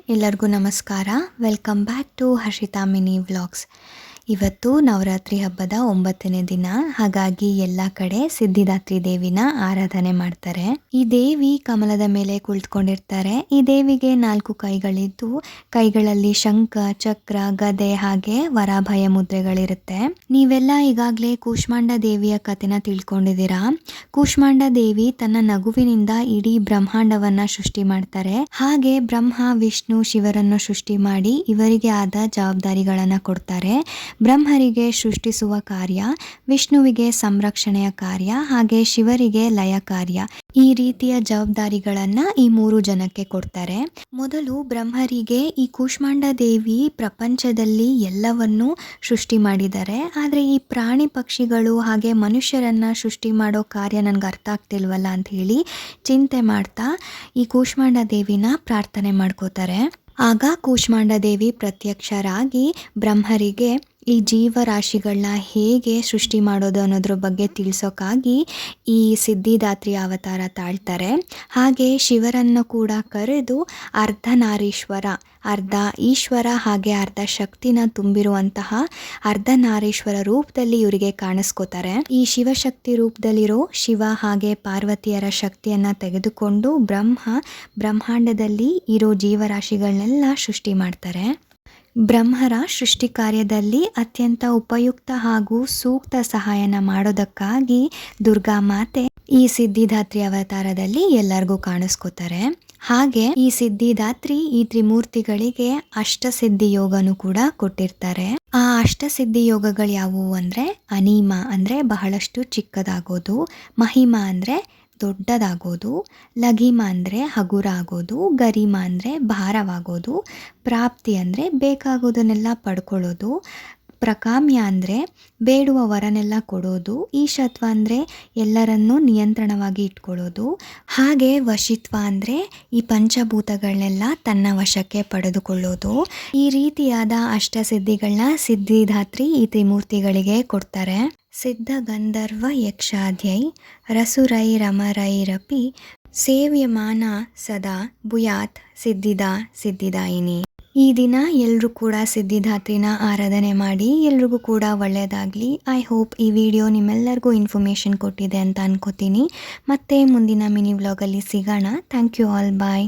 ಎಲ್ಲರಿಗೂ ನಮಸ್ಕಾರ. Welcome back to Harshita mini vlogs. ಇವತ್ತು ನವರಾತ್ರಿ ಹಬ್ಬದ 9ನೇ ದಿನ. ಹಾಗಾಗಿ ಎಲ್ಲ ಕಡೆ ಸಿದ್ಧಿದಾತ್ರಿ ದೇವಿನ ಆರಾಧನೆ ಮಾಡ್ತಾರೆ. ಈ ದೇವಿ ಕಮಲದ ಮೇಲೆ ಕುಳಿತುಕೊಂಡಿರ್ತಾರೆ. ಈ ದೇವಿಗೆ 4 ಕೈಗಳಿದ್ದು ಕೈಗಳಲ್ಲಿ ಶಂಖ, ಚಕ್ರ, ಗದೆ ಹಾಗೆ ವರಾಭಯ ಮುದ್ರೆಗಳಿರುತ್ತೆ. ನೀವೆಲ್ಲ ಈಗಾಗಲೇ ಕೂಷ್ಮಾಂಡ ದೇವಿಯ ಕಥೆನ ತಿಳ್ಕೊಂಡಿದ್ದೀರಾ. ಕೂಷ್ಮಾಂಡ ದೇವಿ ತನ್ನ ನಗುವಿನಿಂದ ಇಡೀ ಬ್ರಹ್ಮಾಂಡವನ್ನ ಸೃಷ್ಟಿ ಮಾಡ್ತಾರೆ. ಹಾಗೆ ಬ್ರಹ್ಮ, ವಿಷ್ಣು, ಶಿವರನ್ನು ಸೃಷ್ಟಿ ಮಾಡಿ ಇವರಿಗೆ ಆದ ಜವಾಬ್ದಾರಿಗಳನ್ನ ಕೊಡ್ತಾರೆ. ಬ್ರಹ್ಮರಿಗೆ ಸೃಷ್ಟಿಸುವ ಕಾರ್ಯ, ವಿಷ್ಣುವಿಗೆ ಸಂರಕ್ಷಣೆಯ ಕಾರ್ಯ, ಹಾಗೆ ಶಿವರಿಗೆ ಲಯ ಕಾರ್ಯ. ಈ ರೀತಿಯ ಜವಾಬ್ದಾರಿಗಳನ್ನ ಈ 3 ಜನಕ್ಕೆ ಕೊಡ್ತಾರೆ. ಮೊದಲು ಬ್ರಹ್ಮರಿಗೆ ಈ ಕೂಷ್ಮಾಂಡ ದೇವಿ ಪ್ರಪಂಚದಲ್ಲಿ ಎಲ್ಲವನ್ನೂ ಸೃಷ್ಟಿ ಮಾಡಿದ್ದಾರೆ. ಆದರೆ ಈ ಪ್ರಾಣಿ ಪಕ್ಷಿಗಳು ಹಾಗೆ ಮನುಷ್ಯರನ್ನ ಸೃಷ್ಟಿ ಮಾಡೋ ಕಾರ್ಯ ನನಗೆ ಅರ್ಥ ಆಗ್ತಿಲ್ವಲ್ಲ ಅಂತ ಹೇಳಿ ಚಿಂತೆ ಮಾಡ್ತಾ ಈ ಕೂಷ್ಮಾಂಡ ದೇವಿನ ಪ್ರಾರ್ಥನೆ ಮಾಡ್ಕೋತಾರೆ. ಆಗ ಕೂಷ್ಮಾಂಡ ದೇವಿ ಪ್ರತ್ಯಕ್ಷರಾಗಿ ಬ್ರಹ್ಮರಿಗೆ ಈ ಜೀವರಾಶಿಗಳನ್ನ ಹೇಗೆ ಸೃಷ್ಟಿ ಮಾಡೋದು ಅನ್ನೋದ್ರ ಬಗ್ಗೆ ತಿಳಿಸೋಕ್ಕಾಗಿ ಈ ಸಿದ್ಧಿದಾತ್ರಿ ಅವತಾರ ತಾಳ್ತಾರೆ. ಹಾಗೆ ಶಿವರನ್ನು ಕೂಡ ಕರೆದು ಅರ್ಧನಾರೀಶ್ವರ, ಅರ್ಧ ಈಶ್ವರ ಹಾಗೆ ಅರ್ಧ ಶಕ್ತಿನ ತುಂಬಿರುವಂತಹ ಅರ್ಧನಾರೀಶ್ವರ ರೂಪದಲ್ಲಿ ಇವರಿಗೆ ಕಾಣಿಸ್ಕೋತಾರೆ. ಈ ಶಿವಶಕ್ತಿ ರೂಪದಲ್ಲಿರೋ ಶಿವ ಹಾಗೆ ಪಾರ್ವತಿಯರ ಶಕ್ತಿಯನ್ನ ತೆಗೆದುಕೊಂಡು ಬ್ರಹ್ಮಾಂಡದಲ್ಲಿ ಇರೋ ಜೀವರಾಶಿಗಳನ್ನೆಲ್ಲ ಸೃಷ್ಟಿ ಮಾಡ್ತಾರೆ. ಬ್ರಹ್ಮರ ಸೃಷ್ಟಿ ಕಾರ್ಯದಲ್ಲಿ ಅತ್ಯಂತ ಉಪಯುಕ್ತ ಹಾಗೂ ಸೂಕ್ತ ಸಹಾಯನ ಮಾಡೋದಕ್ಕಾಗಿ ದುರ್ಗಾ ಮಾತೆ ಈ ಸಿದ್ಧಿದಾತ್ರಿ ಅವತಾರದಲ್ಲಿ ಎಲ್ಲರಿಗೂ ಕಾಣಿಸ್ಕೋತಾರೆ. ಹಾಗೆ ಈ ಸಿದ್ಧಿದಾತ್ರಿ ಈ ತ್ರಿಮೂರ್ತಿಗಳಿಗೆ ಅಷ್ಟಸಿದ್ಧಿ ಯೋಗನು ಕೂಡ ಕೊಟ್ಟಿರ್ತಾರೆ. ಆ ಅಷ್ಟಸಿದ್ಧಿ ಯೋಗಗಳು ಯಾವುವು ಅಂದ್ರೆ ಅನಿಮ ಅಂದ್ರೆ ಬಹಳಷ್ಟು ಚಿಕ್ಕದಾಗೋದು, ಮಹಿಮ ಅಂದ್ರೆ ದೊಡ್ಡದಾಗೋದು, ಲಘಿಮ ಅಂದರೆ ಹಗುರ ಆಗೋದು, ಗರಿಮ ಅಂದರೆ ಭಾರವಾಗೋದು, ಪ್ರಾಪ್ತಿ ಅಂದರೆ ಬೇಕಾಗೋದನ್ನೆಲ್ಲ ಪಡ್ಕೊಳ್ಳೋದು, ಪ್ರಕಾಮ್ಯ ಅಂದರೆ ಬೇಡುವ ವರನೆಲ್ಲ ಕೊಡೋದು, ಈಶತ್ವ ಅಂದರೆ ಎಲ್ಲರನ್ನೂ ನಿಯಂತ್ರಣವಾಗಿ ಇಟ್ಕೊಳ್ಳೋದು, ಹಾಗೆ ವಶಿತ್ವ ಅಂದರೆ ಈ ಪಂಚಭೂತಗಳನ್ನೆಲ್ಲ ತನ್ನ ವಶಕ್ಕೆ ಪಡೆದುಕೊಳ್ಳೋದು. ಈ ರೀತಿಯಾದ ಅಷ್ಟಸಿದ್ಧಿಗಳನ್ನ ಸಿದ್ಧಿದಾತ್ರಿ ಈ ತ್ರಿಮೂರ್ತಿಗಳಿಗೆ ಕೊಡ್ತಾರೆ. ಸಿದ್ಧ ಗಂಧರ್ವ ಯಕ್ಷಾಧ್ಯೈ ರಸುರೈರಮರೈರಪಿ ಸೇವ್ಯಮಾನ ಸದಾ ಭೂಯಾತ್ ಸಿದ್ಧಿದಾಯಿನಿ. ಈ ದಿನ ಎಲ್ಲರೂ ಕೂಡ ಸಿದ್ಧಿದಾತ್ರಿನ ಆರಾಧನೆ ಮಾಡಿ ಎಲ್ರಿಗೂ ಕೂಡ ಒಳ್ಳೆಯದಾಗಲಿ. ಐ ಹೋಪ್ ಈ ವಿಡಿಯೋ ನಿಮ್ಮೆಲ್ಲರಿಗೂ ಇನ್ಫಾರ್ಮೇಷನ್ ಕೊಟ್ಟಿದೆ ಅಂತ ಅನ್ಕೋತೀನಿ. ಮತ್ತೆ ಮುಂದಿನ ಮಿನಿ ವ್ಲಾಗಲ್ಲಿ ಸಿಗೋಣ. Thank you all. ಬಾಯ್.